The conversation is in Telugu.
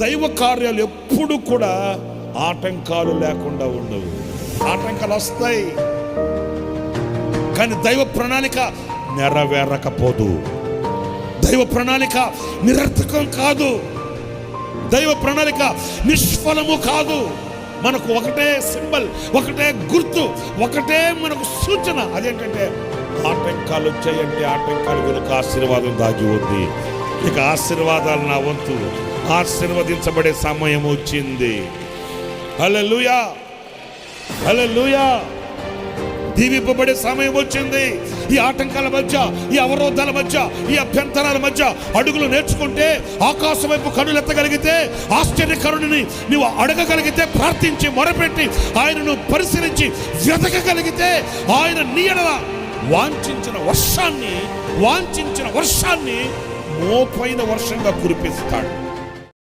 దైవ కార్యాలు ఎప్పుడు కూడా ఆటంకాలు లేకుండా ఉండవు. ఆటంకాలు వస్తాయి, కానీ దైవ ప్రణాళిక నెరవేరకపోదు. దైవ ప్రణాళిక నిరర్థకం కాదు. దైవ ప్రణాళిక నిష్ఫలము కాదు. మనకు ఒకటే సింబల్, ఒకటే గుర్తు, ఒకటే మనకు సూచన. అదేంటంటే ఆటంకాలు వచ్చాయంటే ఆటంకాలు వెనుక ఆశీర్వాదం దాగి ఉంది. ఇక ఆశీర్వాదాలు నా వంతు. ఆశీర్వదించబడే సమయం వచ్చింది. హల్లెలూయా, హల్లెలూయా. దీవింపబడే సమయం వచ్చింది. ఈ ఆటంకాల మధ్య, ఈ అవరోధాల మధ్య, ఈ అభ్యంతరాల మధ్య అడుగులు నేర్చుకుంటే, ఆకాశం వైపు కన్నులు ఎత్తగలిగితే, ఆశ్చర్యకరుడిని నువ్వు అడగగలిగితే, ప్రార్థించి మొరపెట్టి ఆయనను పరిశీలించి వెతకగలిగితే, ఆయన నీ ఎడల వాంఛించిన వర్షాన్ని మోపైన వర్షంగా కురిపిస్తాడు.